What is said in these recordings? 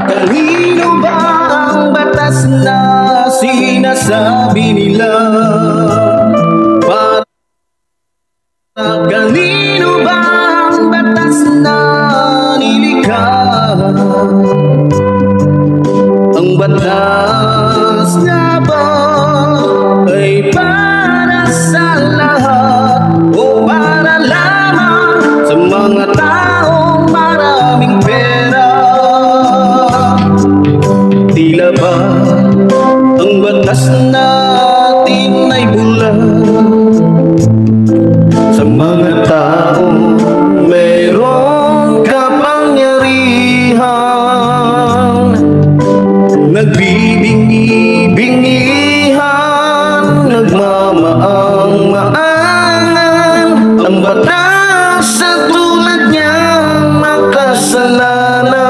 Kanino ba ang batas na sinasabi nila? Kanino ba ang batas na nilikha? Ang batas nga ba ay para sa lahat o para lamang sa mga taong maraming pera? Tila ba ang batas natin ay bulag sa mga taong mayroong kapangyarihan, nagbibingi-bingihan, nagmamaang-maangan ang batas sa tulad niyang makasalanan.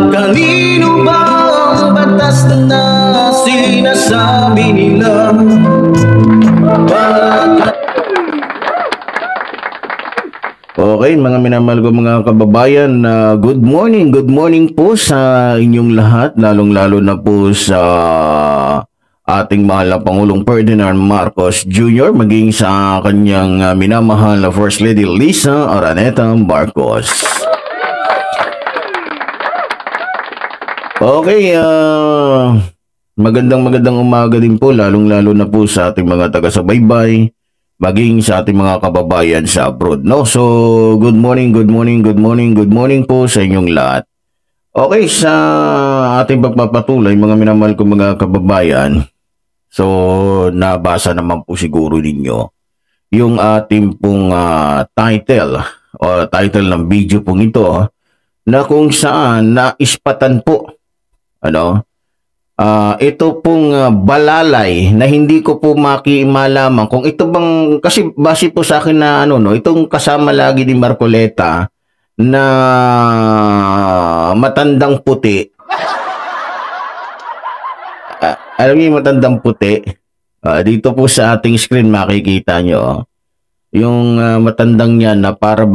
Kanino ba ang batas na sinasabi nila? Okay, mga minamahal ko mga kababayan, good morning po sa inyong lahat, lalong-lalo na po sa ating mahal na Pangulong Ferdinand Marcos Jr., maging sa kanyang minamahal na First Lady Liza Araneta Marcos. Okay, magandang umaga din po, lalong-lalo na po sa ating mga taga-subaybay, maging sa ating mga kababayan sa abroad, no? So, good morning po sa inyong lahat. Okay, sa ating pagpapatuloy, mga minamahal ko mga kababayan, so, nabasa naman po siguro ninyo yung ating pong title ng video pong ito, na kung saan naispatan po, ito pong balalay na hindi ko po malaman kung ito bang, kasi base po sa akin na itong kasama lagi ni Marcoleta na matandang puti. Alam niyo yung matandang puti? Dito po sa ating screen makikita nyo. Yung matandang yan na parang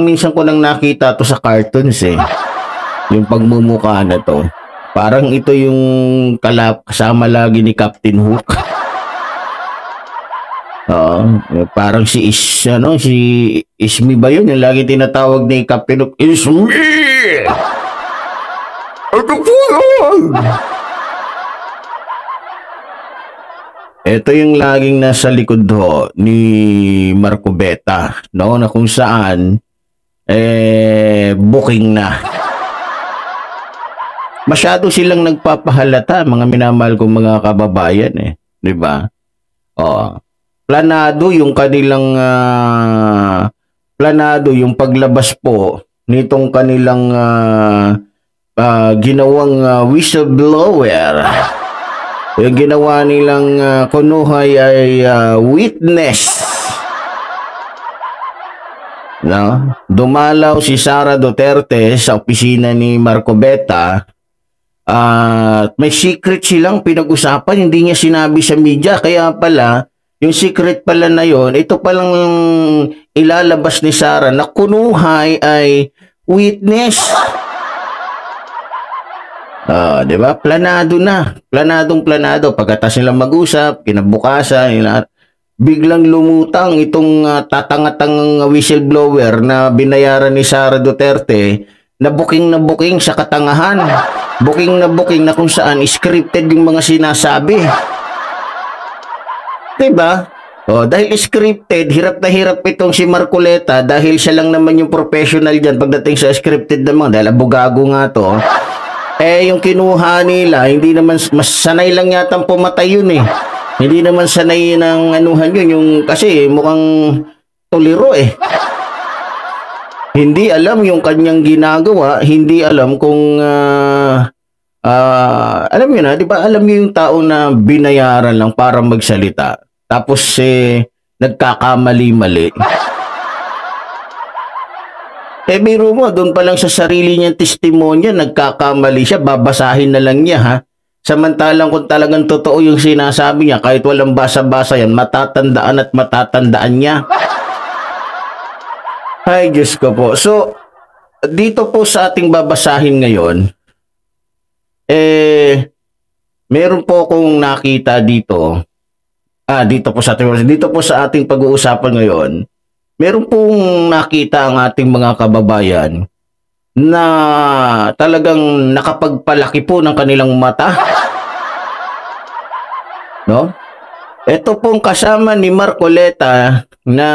minsan ko lang nakita to sa cartoons eh. Yung pagmumukha na to. Parang ito yung kasama lagi ni Captain Hook. Parang si Ismi ba yun? Yung lagi tinatawag ni Captain Hook, Ismi! Ito po yun! Ito yung laging nasa likod ho ni Marcobeta, no? Na kung saan, booking na. Masyado silang nagpapahalata, mga minamahal kong mga kababayan eh. Di ba? Planado yung kanilang paglabas po nitong kanilang ginawang whistleblower. Yung ginawa nilang kunuhay ay witness. No? Dumalaw si Sara Duterte sa opisina ni Marcobeta. May secret silang pinag-usapan, hindi niya sinabi sa media, kaya pala yung secret pala na yon, ito palang ilalabas ni Sara na kunuhay ay witness. Di ba? Planadong-planado. Pagkatapos nilang mag-usap, kinabukasan, biglang lumutang itong tatangatang whistleblower na binayaran ni Sara Duterte na booking sa katangahan. Booking na kung saan scripted yung mga sinasabi. Diba? Dahil scripted, hirap na hirap itong si Marcoleta dahil siya lang naman yung professional dyan pagdating sa scripted naman, dahil abogago nga to. Yung kinuha nila, hindi naman, mas sanay lang yata pumatay yun eh. Hindi naman sanay ng anuhan yun, kasi mukhang tuliro eh. Hindi alam yung kanyang ginagawa, hindi alam kung alam niyo na, 'di ba? Alam niyo yung tao na binayaran lang para magsalita. Tapos nagkakamali-mali. Biro mo, doon pa lang sa sarili niyang testimonya, nagkakamali siya, babasahin na lang niya ha. Samantalang kung talagang totoo yung sinasabi niya, kahit walang basa-basa yan, matatandaan at matatandaan niya. Ay, Diyos ko po. So, dito po sa ating babasahin ngayon, meron po akong nakita dito. Dito po sa ating pag-uusapan ngayon, meron pong nakita ang ating mga kababayan na talagang nakapagpalaki po ng kanilang mata. No? Ito pong kasama ni Marcoleta na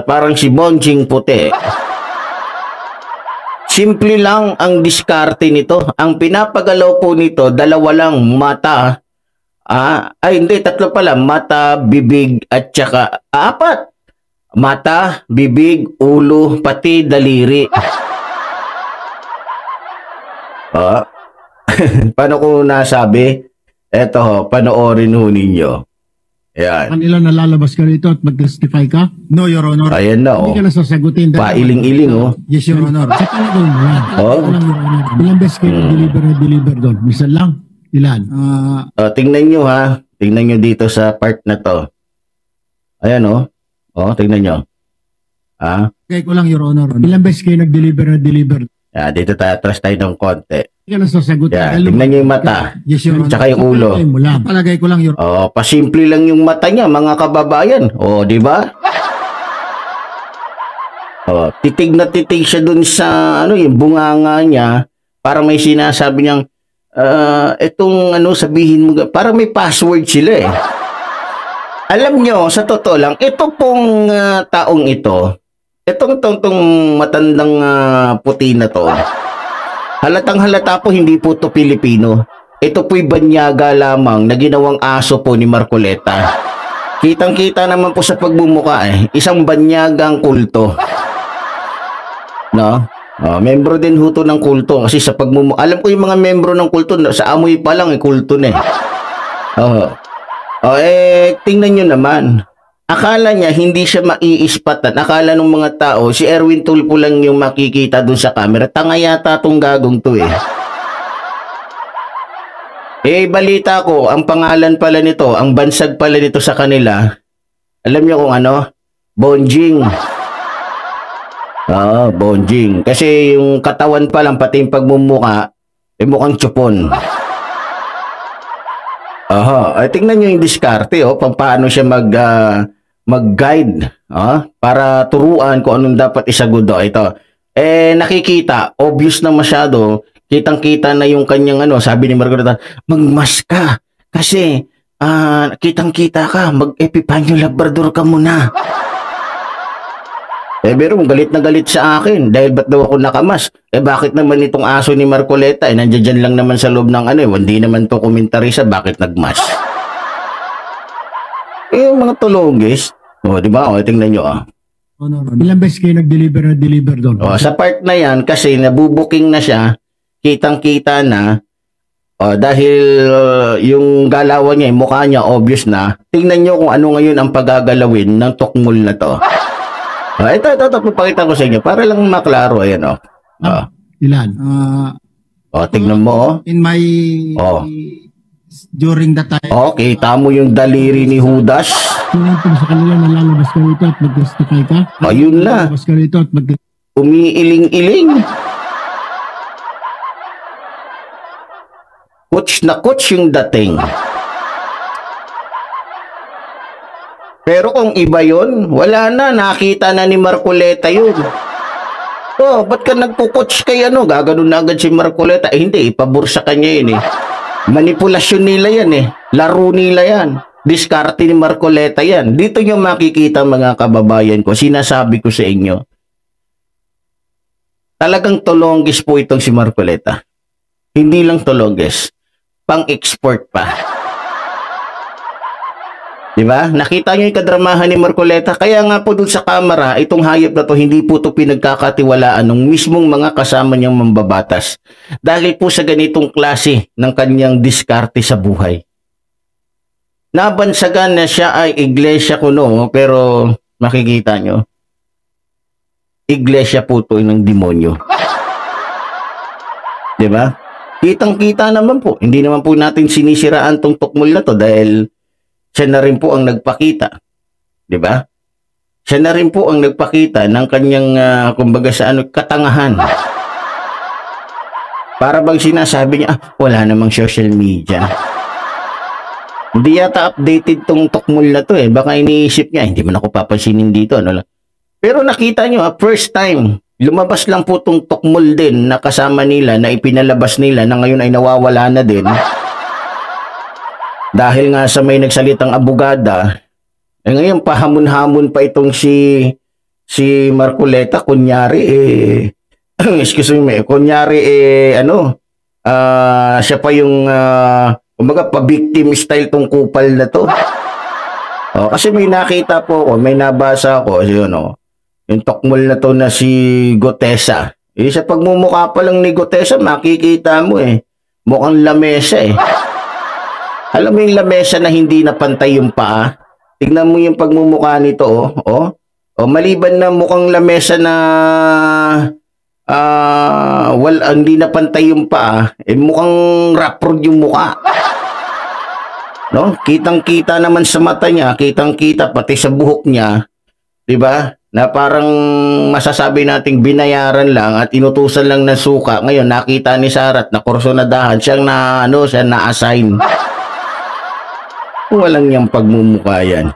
parang si Bonjing puti. Simple lang ang diskarte nito. Ang pinapagalaw po nito, dalawa lang mata. Hindi, tatlo pala. Mata, bibig, at saka apat. Mata, bibig, ulo, pati daliri. Paano ko nasabi? Eto ho, panoorin ho ninyo. Ayan. Kanila nalalabas ka rito at mag-testify ka? No, Your Honor. Ayan na, Hindi ka na sasagutin. Pailing-iling, oh. Yes, Your Honor. Sa talagang yan. Oh. Ilan, Your Honor? Ilang beses kayo deliver doon? Misan lang? Ilan? Tingnan nyo ha. Tingnan nyo dito sa part na to. Ayan, oh. Tingnan nyo. Kaya ko lang, Your Honor. Ilang beses kayo nag-deliver? Dito atras tayo ng konti. Hindi ka na sasagutin. Tingnan nyo yung mata. Yes, Your Honor. Tsaka yung ulo. Palagay ko lang, Your Honor. Pasimple lang yung mata niya, mga kababayan. Di ba? Titig na titig siya dun sa yung bunganga niya. Para may sinasabi niyang itong sabihin mo, para may password sila eh. Alam nyo, sa totoo lang, ito pong taong ito, itong matandang puti na to, halatang halata po hindi po to Pilipino. Ito po'y banyaga lamang na ginawang aso po ni Marcoleta. Kitang-kita naman po sa pagmumuka isang banyagang kulto. No? Membro din huto ng kulto kasi sa pagmumuka. Alam ko yung mga membro ng kulto, sa amoy pa lang kulto na tingnan nyo naman. Akala niya hindi siya maiispatan. Akala ng mga tao, si Erwin Tulfo lang yung makikita dun sa camera. Tanga yata tong gagong to balita ko, ang pangalan pala nito, ang bansag pala nito sa kanila, alam niyo kung ano? Bonjing. Bonjing. Kasi yung katawan pa lang, pati yung pagmumuka, mukhang tsupon. Tingnan nyo yung diskarte, paano siya mag-guide, para turuan kung anong dapat isagot. Ito. Nakikita, obvious na masyado, kitang-kita na yung kanyang sabi ni Marcoleta, magmas ka, kasi, kitang-kita ka, mag-Epifanio Labrador ka muna. Pero galit na galit sa akin, dahil ba't daw ako nakamas? Bakit naman itong aso ni Marcoleta, nandiyan lang naman sa loob ng hindi naman to komentarisa, bakit nagmas? Yung mga tulogis, di ba? Tingnan nyo, Ilang beses kayo nag-deliver doon? Sa part na yan, kasi nabubuking na siya, kitang-kita na, dahil yung galawan niya, yung mukha niya, obvious na, tingnan nyo kung ano ngayon ang pagagalawin ng tukmul na to. Ito, papakita ko sa inyo, para lang maklaro, ayan, Ilan? Tingnan mo, In my... During that time... kita mo yung daliri ni Judas. Kung sa kanila nalalabas ka rito at mag-testify ka? Ayun na. Nalalabas ka rito at umiiling-iling. Coach na coach yung dating. Pero kung iba yun, wala na. Nakita na ni Marcoleta yun. Ba't ka nagpo-coach kay Gaganon na agad si Marcoleta. Hindi, ipabor sa kanya yun Manipulasyon nila yan Laro nila yan. Diskarte ni Marcoleta yan. Dito nyo makikita mga kababayan ko. Sinasabi ko sa inyo. Talagang tulonggis po itong si Marcoleta. Hindi lang tulonggis. Pang-export pa. Diba? Nakita nyo yung kadramahan ni Marcoleta. Kaya nga po dun sa kamera, itong hayop na to, hindi po to pinagkakatiwalaan ng mismong mga kasama niyang mambabatas. Dahil po sa ganitong klase ng kanyang diskarte sa buhay. Nabansagan na siya ay iglesia kuno, pero makikita nyo, iglesia po to ng demonyo. Diba? Kitang-kita naman po. Hindi naman po natin sinisiraan tong tukmol na to dahil siya na rin po ang nagpakita. 'Di ba? Siya na rin po ang nagpakita ng kanyang kumbaga sa katangahan. Para bang sinasabi niya, wala namang social media. Hindi yata updated tong tukmol na to Baka iniisip niya, hindi man ako papansinin dito. Ano lang. Pero nakita nyo, first time, lumabas lang po tong tukmol din na kasama nila, na ipinalabas nila na ngayon ay nawawala na din. Dahil nga sa may nagsalitang abogada, ngayon pahamon-hamon pa itong si Marcoleta, kunyari excuse me, kunyari siya pa yung kumbaga pa-victim style tong kupal na to. Kasi may nakita po ako, may nabasa ako, yung tukmol na to na si Gotesa. Sa pagmumukha pa lang ni Gotesa, makikita mo mukhang lamesa Alam mo yung lamesa na hindi napantay yung paa? Tignan mo yung pagmumukha nito, maliban na mukhang lamesa na hindi napantay yung paa, mukhang raprod yung mukha. No? Kitang-kita naman sa mata niya, kitang-kita pati sa buhok niya, 'di ba? Na parang masasabi nating binayaran lang at inutusan lang ng suka. Ngayon nakita ni Sarat na kursunadahan siyang siya na-assign. Walang niyang pagmumukha yan.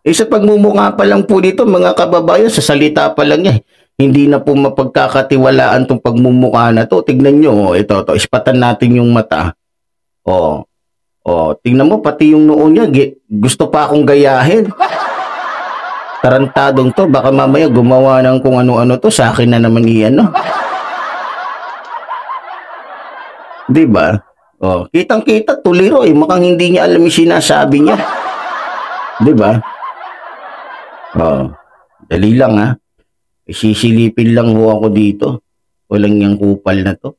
Sa pagmumukha pa lang po dito mga kababayan, sa salita pa lang niya, hindi na po mapagkakatiwalaan tong pagmumukha na to. Tignan nyo, ito, ispatan natin yung mata. Tingnan mo, pati yung noo niya, gusto pa akong gayahin. Tarantadong to, baka mamaya gumawa ng kung ano-ano to, sa akin na naman iyan, no? Diba? Kitang-kita, tuliro mukhang hindi niya alam yung sinasabi niya. Diba? Dali lang sisilipin lang ho ako dito. Walang yung kupal na to.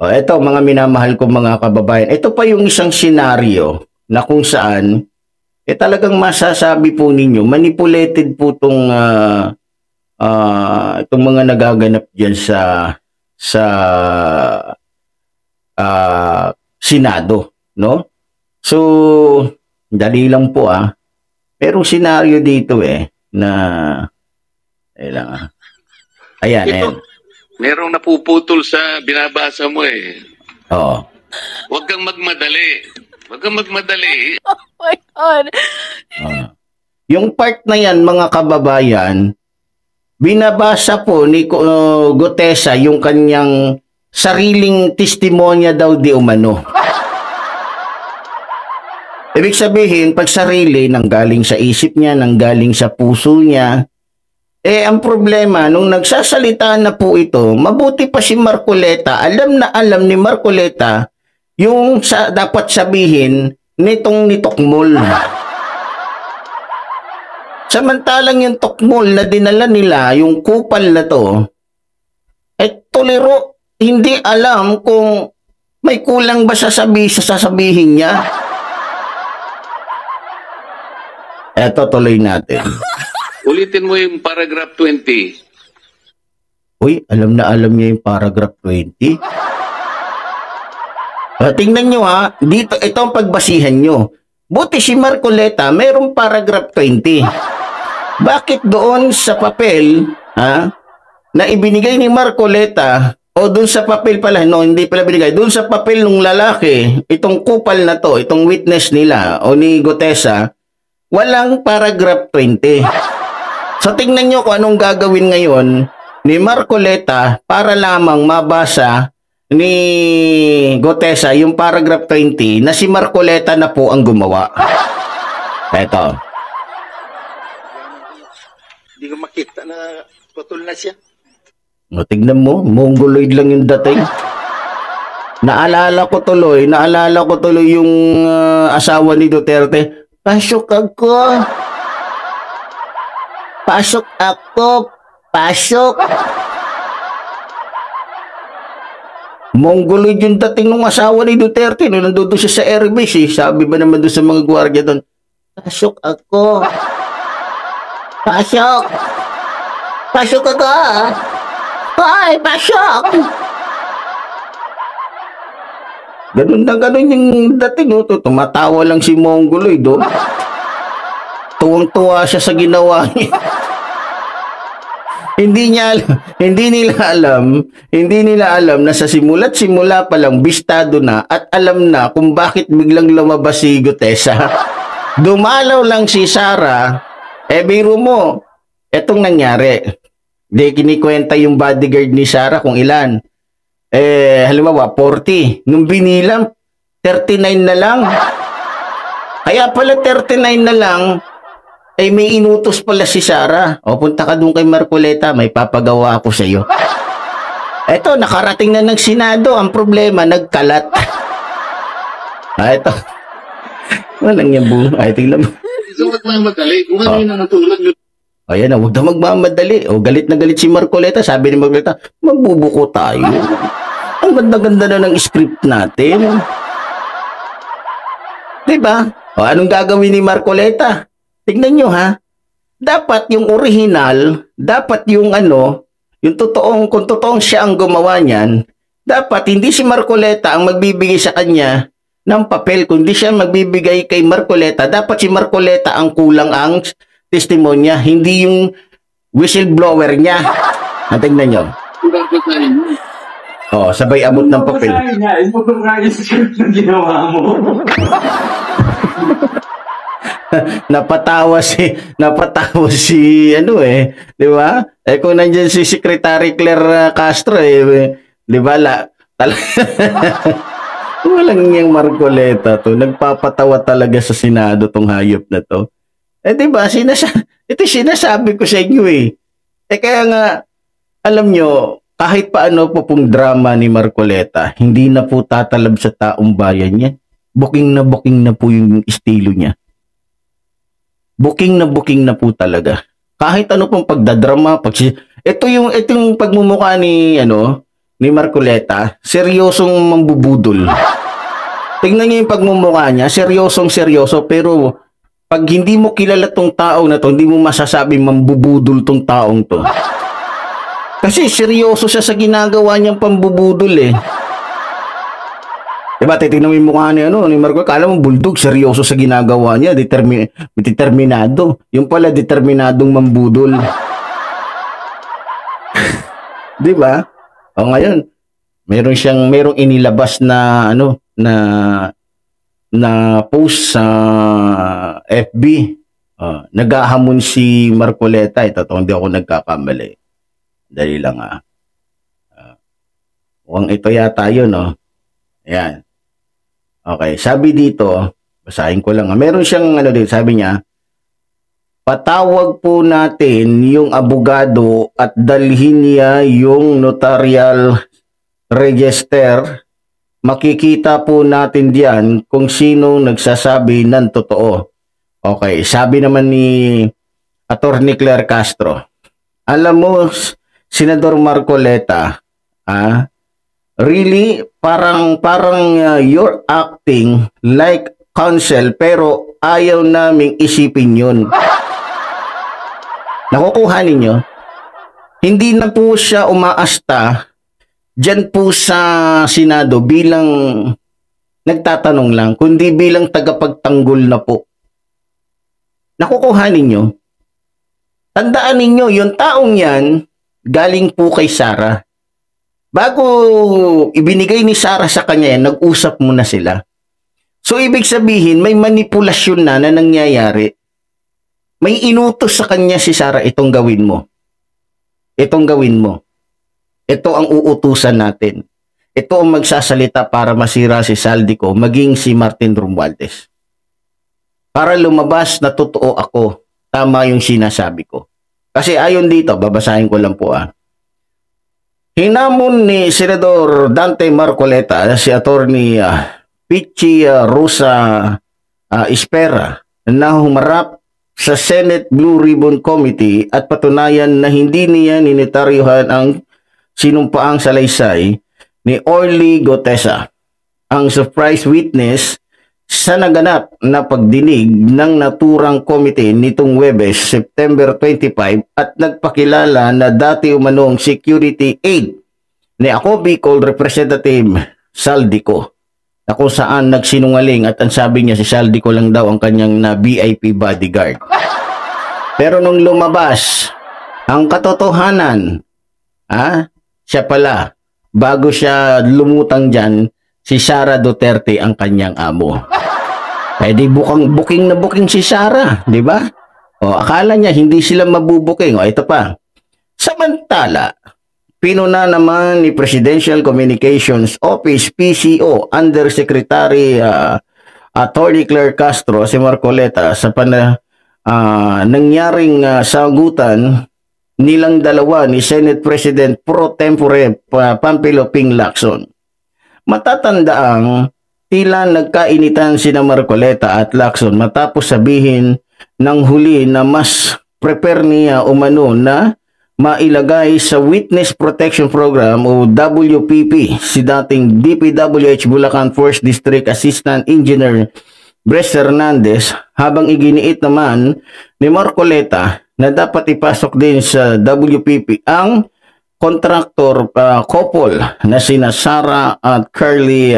Eto mga minamahal ko mga kababayan. Ito pa yung isang senaryo na kung saan talagang masasabi po ninyo, manipulated po itong mga nagaganap dyan sa Senado, no? So, dali lang po Merong senaryo dito na ayan. Merong napuputol sa binabasa mo Oo. Huwag kang magmadali. Huwag kang magmadali. Oh my God. Yung part na yan, mga kababayan, binabasa po ni Gotesa yung kanyang sariling testimonya daw di umano. Ibig sabihin, pag sarili, nanggaling sa isip niya, nanggaling sa puso niya, ang problema, nung nagsasalita na po ito, mabuti pa si Marcoleta, alam na alam ni Marcoleta yung dapat sabihin ni Tukmol. Samantalang yung Tukmol na dinala nila, yung kupal na to, tuliro, hindi alam kung may kulang ba sasabihin niya. Eto, tuloy natin. Ulitin mo yung paragraph 20. Uy, alam na alam niya yung paragraph 20. Tingnan nyo dito, ito ang pagbasihan nyo. Buti si Marcoleta, mayroong paragraph 20. Bakit doon sa papel, na ibinigay ni Marcoleta, o doon sa papel pala, hindi pala binigay, doon sa papel ng lalaki, itong kupal na to, itong witness nila, o ni Gotesa, walang paragraph 20. So tingnan nyo kung anong gagawin ngayon ni Marcoleta para lamang mabasa ni Gotesa yung paragraph 20 na si Marcoleta na po ang gumawa. Eto. Hindi ko makita na putol na siya. Tignan mo, mongoloid lang yung dating. Naalala ko tuloy yung asawa ni Duterte. Pasok ako. Mongoloid yung dating ng asawa ni Duterte. Nung nandun siya sa airbase, sabi ba naman doon sa mga gwardiya doon, pasok ako. Pasok ako. Hoy, pasok. Ganun na ganun yung dating, oh. Tumatawa lang si Mongoloid, oh. Tuwang-tuwa siya sa ginawa niya. Hindi nila alam na sa simula pa lang bistado na at alam na kung bakit biglang lumabas si Gutesa. Dumalaw lang si Sara, biro mo, etong nangyari. Di kinikwenta yung bodyguard ni Sara kung ilan. Halimbawa, 40. Nung binilang, 39 na lang. Kaya pala 39 na lang, may inutos pala si Sara. O, punta ka doon kay Marcoleta, may papagawa ako sa iyo. Eto, nakarating na ng Senado. Ang problema, nagkalat. Eto. Walang yan buong. Tingnan mo. So, magmamadali. Kung ano yun ang natulad nyo. Ayan na, huwag na magmamadali. O, galit na galit si Marcoleta. Sabi ni Marcoleta, magbubuko tayo. Ang ganda-ganda na ng script natin. Diba? O, anong gagawin ni Marcoleta? Tignan nyo, ha? Dapat yung original, dapat yung yung totoong, kung totoong siya ang gumawa niyan, dapat hindi si Marcoleta ang magbibigay sa kanya ng papel, kundi siya magbibigay kay Marcoleta. Dapat si Marcoleta ang kulang ang testimonya, hindi yung whistleblower niya. Tignan nyo. Oh, sabay abot ng papel. napatawa si di ba? Kung nandiyan si Secretary Claire Castro, di ba? Walang yung Marcoleta to, nagpapatawa talaga sa Senado tong hayop na to. Di ba? Ito sinasabi ko sa inyo kaya nga, alam nyo, kahit paano po pong drama ni Marcoleta, hindi na po tatalab sa taong bayan yan. Booking na po yung estilo niya. Booking na po talaga. Kahit ano pong pagdadrama, ito yung pagmumukha ni Marcoleta, seryosong mambubudol. Tingnan niyo yung pagmumukha niya, seryoso, pero pag hindi mo kilala tong taong na to, hindi mo masasabi mambubudol tong taong to. Kasi seryoso siya sa ginagawa niyang pambubudol Diba, titignan mo yung mukha ni Marco, kala mo bulldog, seryoso sa ginagawa niya, determinado. Yung pala, determinadong mambudol. Diba? O ngayon, merong inilabas na, na post sa FB. Naghahamon si Marcoleta. Ito, hindi ako nagkakamali. Dali lang Huwag ito yata yun, Ayan. Okay, sabi dito, basahin ko lang. Meron siyang dito, sabi niya, patawag po natin yung abogado at dalhin niya yung notarial register. Makikita po natin diyan kung sino nagsasabi ng totoo. Okay, sabi naman ni Attorney Claire Castro, alam mo, Senador Marcoleta, really, parang you're acting like counsel pero ayaw naming isipin yun. Nakukuha ninyo? Hindi na po siya umaasta dyan po sa Senado bilang nagtatanong lang, kundi bilang tagapagtanggol na po. Nakukuha ninyo? Tandaan ninyo, yung taong yan, galing po kay Sara. Bago ibinigay ni Sara sa kanya yan, nag-usap muna sila. So, ibig sabihin, may manipulasyon na nangyayari. May inutos sa kanya si Sara, itong gawin mo. Itong gawin mo. Ito ang uutusan natin. Ito ang magsasalita para masira si Saldico, maging si Martin Romualdez. Para lumabas na totoo ako, tama yung sinasabi ko. Kasi ayon dito, babasahin ko lang po Hinamon ni Senador Dante Marcoleta si Attorney Pichi Rosa Espera na humarap sa Senate Blue Ribbon Committee at patunayan na hindi niya ninotaryuhan ang sinumpaang salaysay ni Orly Gutesa, ang surprise witness sa naganap na pagdinig ng naturang komite nitong Huwebes, September 25 at nagpakilala na dati umanong security aid ni ako Bicol Representative Saldico. na kung saan nagsinungaling at ang sabi niya si Saldi ko lang daw ang kanyang na VIP bodyguard. Pero nung lumabas ang katotohanan, siya pala, bago siya lumutang dyan, si Sara Duterte ang kanyang amo. Eh di booking na booking si Sara, di ba? O akala niya hindi sila mabubuking. O ito pa. Samantala, pinuna naman ni Presidential Communications Office PCO Undersecretary Attorney Claire Castro si Marcoleta sa nangyaring sagutan nilang dalawa ni Senate President Pro Tempore Pampilo Ping Lacson. Matatandaang tila nagkainitan sina Marcoleta at Lacson matapos sabihin ng huli na mas prepare niya umano na mailagay sa Witness Protection Program o WPP si dating DPWH Bulacan 1st District Assistant Engineer Bres Hernandez, habang iginiit naman ni Marcoleta na dapat ipasok din sa WPP ang contractor couple na sina Sara at Carly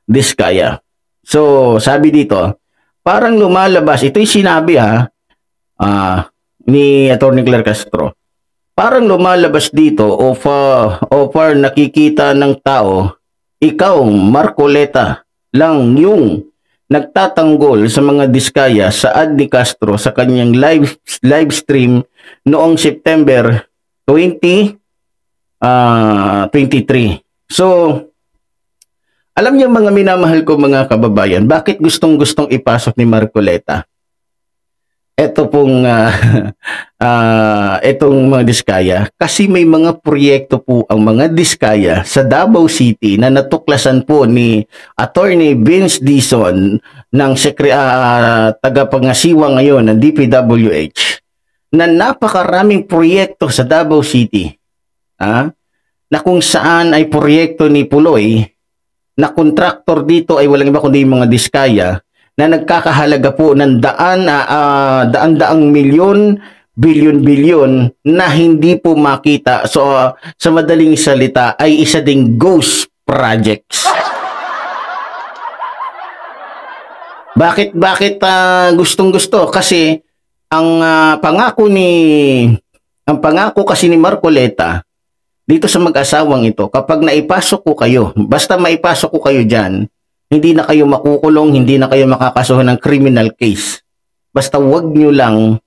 Diskaya. So sabi dito, parang lumalabas, ito'y sinabi ni Attorney Claire Castro, parang lumalabas dito o far nakikita ng tao, ikaw Marcoleta lang yung nagtatanggol sa mga diskaya sa ad ni Castro sa kanyang live stream noong September 2023. So alam niyo mga minamahal ko mga kababayan, bakit gustong-gustong ipasok ni Marcoleta ito pong itong mga diskaya? Kasi may mga proyekto po ang mga diskaya sa Davao City na natuklasan po ni Attorney Vince Dizon ng tagapangasiwa ngayon ng DPWH na napakaraming proyekto sa Davao City na kung saan ay proyekto ni Puloy na kontraktor dito ay walang iba kundi mga diskaya na nagkakahalaga po ng daan-daang milyon, bilyon-bilyon na hindi po makita. So, sa madaling salita ay isa ding ghost projects. Bakit gustong-gusto? Kasi ang pangako kasi ni Marcoleta dito sa mag-asawang ito, kapag naipasok ko kayo, basta maipasok ko kayo dyan, hindi na kayo makukulong, hindi na kayo makakasuhan ng criminal case. Basta wag nyo lang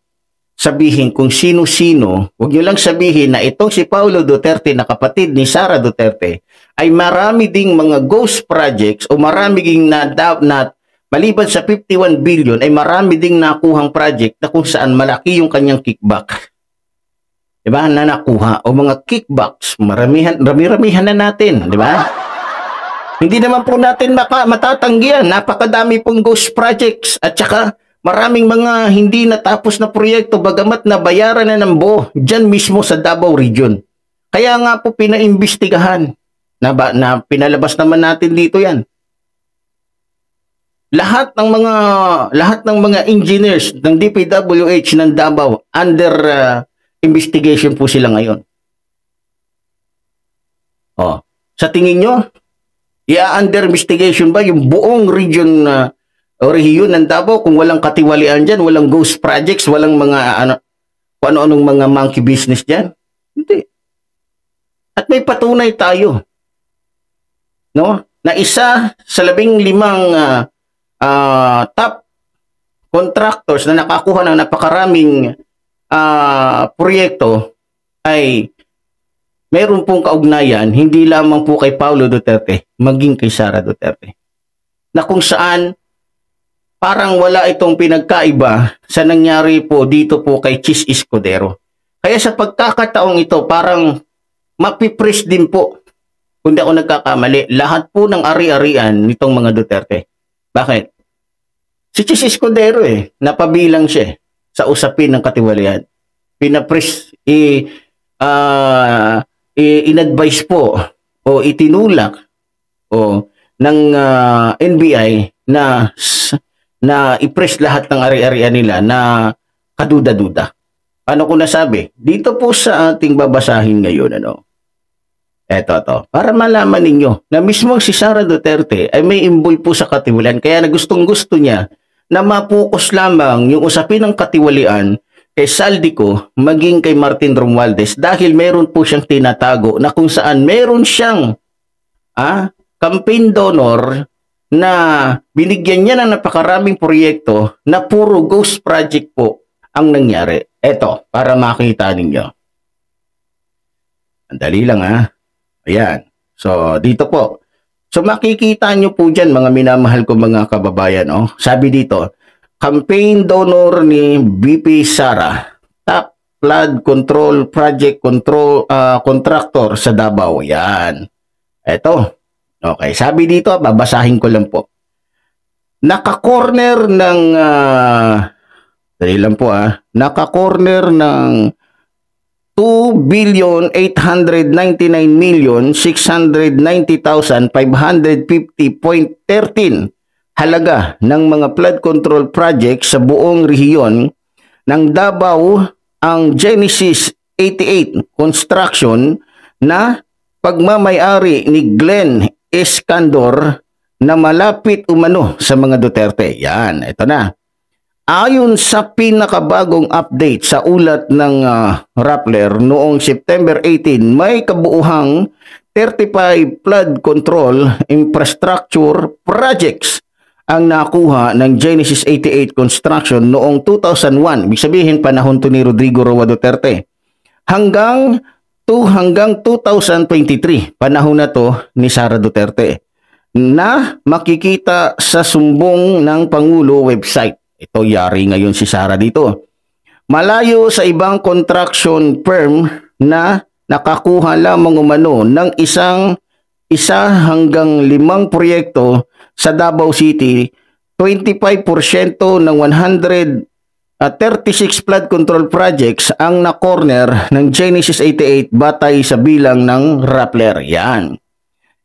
sabihin kung sino-sino, wag nyo lang sabihin na itong si Paulo Duterte na kapatid ni Sara Duterte ay marami ding mga ghost projects o marami ding maliban sa 51 billion ay marami ding nakuhang project na kung saan malaki yung kanyang kickback. Diba? Na nakuha o mga kickbacks, marami-ramihan na natin, diba? Hindi naman po natin matatanggihan. Napakadami pong ghost projects at saka maraming mga hindi natapos na proyekto bagamat nabayaran na ng buo dyan mismo sa Davao Region. Kaya nga po pinaimbestigahan na pinalabas naman natin dito yan. Lahat ng mga engineers ng DPWH ng Davao under investigation po sila ngayon. Sa tingin nyo, under investigation ba yung buong region o rehiyon ng Davao kung walang katiwalian dyan, walang ghost projects, walang mga kung ano-anong mga monkey business dyan? Hindi. At may patunay tayo, no? Na isa sa 15 top contractors na nakakuha ng napakaraming proyekto ay meron pong kaugnayan, hindi lamang po kay Paulo Duterte, maging kay Sara Duterte. Na kung saan, parang wala itong pinagkaiba sa nangyari po dito po kay Chis Escudero. Kaya sa pagkakataong ito, parang mapipres din po, kung di ako nagkakamali, lahat po ng ari-arian nitong mga Duterte. Bakit? Si Chis Escudero napabilang siya sa usapin ng katiwalian. Pinapres, in-advise po o itinulak ng NBI na i-press lahat ng ari-arian nila na kaduda-duda. Ano ko nasabi? Dito po sa ating babasahin ngayon, Eto to, para malaman ninyo na mismo si Sara Duterte ay may imbol po sa katiwalian kaya na gustong-gusto niya na mapokus lamang yung usapin ng katiwalian kay Saldico maging kay Martin Romualdez dahil meron po siyang tinatago na kung saan meron siyang campaign donor na binigyan niya ng napakaraming proyekto na puro ghost project po ang nangyari. Eto, para makita ninyo. Andali lang Ayan. So, dito po. So, makikita nyo po dyan, mga minamahal ko mga kababayan. Sabi dito, campaign donor ni BP Sara, top flood control project contractor sa Davao. Yan. Eto. Okay. Sabi dito, babasahin ko lang po. Naka-corner ng dali lang po naka-corner ng 2,899,690,550.13 halaga ng mga flood control project sa buong rehiyon ng Davao ang Genesis 88 Construction na pagmamay-ari ni Glenn Escandor na malapit umano sa mga Duterte. Yan, ito na. Ayon sa pinakabagong update sa ulat ng Rappler noong September 18, may kabuuhang 35 flood control infrastructure projects ang nakuha ng Genesis 88 Construction noong 2001, ibig sabihin panahon to ni Rodrigo Roa Duterte, hanggang 2023, panahon na to ni Sara Duterte, na makikita sa sumbong ng Pangulo website. Ito, yari ngayon si Sara dito. Malayo sa ibang construction firm na nakakuha lamang umano ng isa hanggang 5 proyekto sa Davao City, 25% ng 136 flood control projects ang na-corner ng Genesis 88 batay sa bilang ng Rappler. Yan.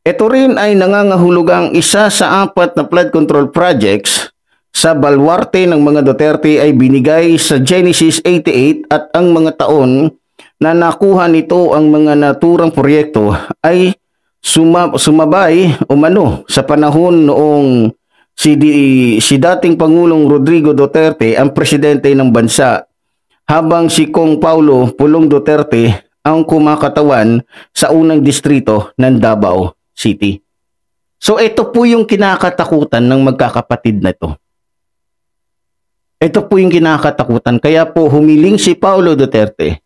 Ito rin ay nangangahulugang isa sa 4 na flood control projects sa balwarte ng mga Duterte ay binigay sa Genesis 88 at ang mga taon na nakuha nito ang mga naturang proyekto ay sumabay umano sa panahon noong si dating Pangulong Rodrigo Duterte ang presidente ng bansa habang si Kong Paulo Pulong Duterte ang kumakatawan sa unang distrito ng Davao City. So ito po yung kinakatakutan ng magkakapatid na ito. Ito po yung kinakatakutan. Kaya po humiling si Paulo Duterte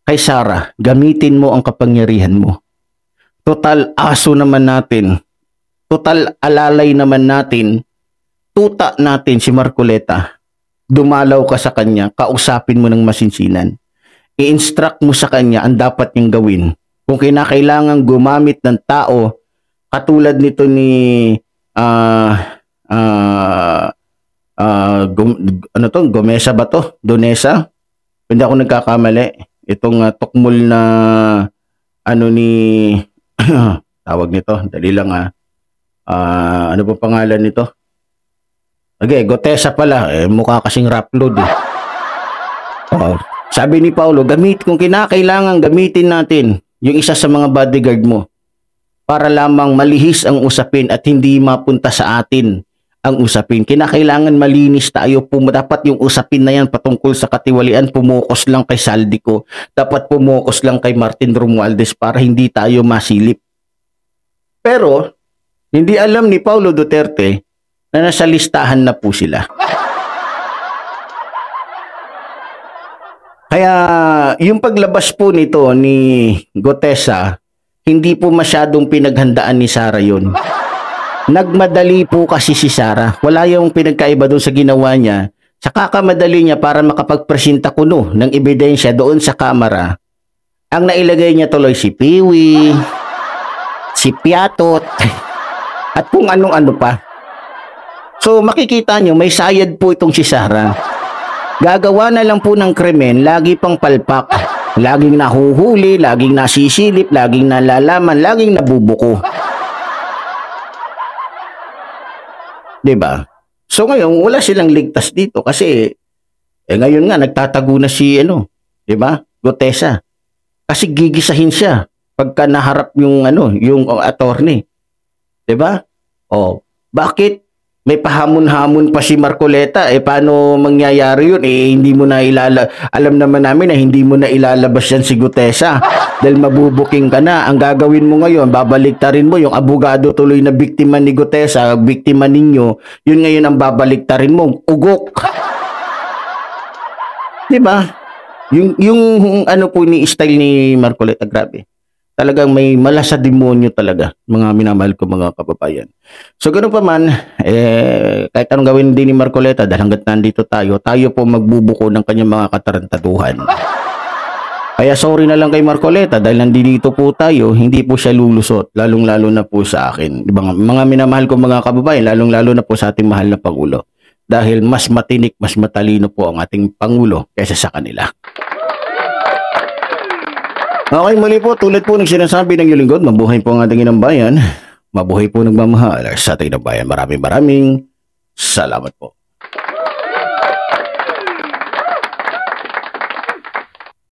kay Sara, gamitin mo ang kapangyarihan mo. Total aso naman natin. Total alalay naman natin. Tuta natin si Marcoleta. Dumalaw ka sa kanya, kausapin mo ng masinsinan. I-instruct mo sa kanya ang dapat niyang gawin. Kung kinakailangan gumamit ng tao, katulad nito ni Gomesa ba to? Donesa? Hindi ako nagkakamali. Itong tukmol na ni tawag nito. Dali lang ano pa pangalan nito? Okay, Gotesa pala. Mukha kasing rap load sabi ni Paulo, kung kinakailangan gamitin natin yung isa sa mga bodyguard mo para lamang malihis ang usapin at hindi mapunta sa atin ang usapin. Kinakailangan malinis tayo. Dapat yung usapin na yan patungkol sa katiwalian, pumukos lang kay Saldico. Dapat pumukos lang kay Martin Romualdez para hindi tayo masilip. Pero, hindi alam ni Paulo Duterte na nasa listahan na po sila. Kaya, yung paglabas po nito ni Gotesa, hindi po masyadong pinaghandaan ni Sara yun. Nagmadali po kasi si Sara. Wala yung pinagkaiba doon sa ginawa niya. Sa kakamadali niya para makapagpresenta kuno ng ebidensya doon sa kamera. Ang nailagay niya tuloy si Piwi, si Piatot, at kung anong-ano pa. So makikita nyo, may sayad po itong si Sara. Gagawa na lang po ng krimen, lagi pang palpak. Laging nahuhuli, laging nasisilip, laging nalalaman, laging nabubuko. Diba? So ngayon, wala silang ligtas dito kasi ngayon nga nagtatago na si diba? Gotesa. Kasi gigisahin siya pagka naharap yung yung attorney. 'Di ba? Oh, bakit may pahamon-hamon pa si Marcoleta? Paano mangyayari yun? Hindi mo na alam naman namin na hindi mo na ilalabas yan si Gutesa dahil mabubuking ka na. Ang gagawin mo ngayon, babaliktarin mo yung abogado tuloy na biktima ni Gutesa, biktima ninyo, yun ngayon ang babaliktarin mo. Ugok. 'Di ba? Yung ano po ni style ni Marcoleta, grabe. Talagang may mala sa demonyo talaga, mga minamahal ko mga kababayan. So ganoon pa man, kahit anong gawin din ni Marcoleta, dahil hanggat nandito tayo po magbubuko ng kanyang mga katarantaduhan. Kaya sorry na lang kay Marcoleta dahil nandito po tayo, hindi po siya lulusot, lalong-lalo na po sa akin. Diba, mga minamahal ko mga kababayan, lalong-lalo na po sa ating mahal na Pangulo. Dahil mas matinik, mas matalino po ang ating Pangulo kaysa sa kanila. Okay, muli po, tulad po ng sinasabi ng iyong lingkod, mabuhay po ang ating inang bayan, mabuhay po nagmamahal sa ating inang bayan. Maraming salamat po.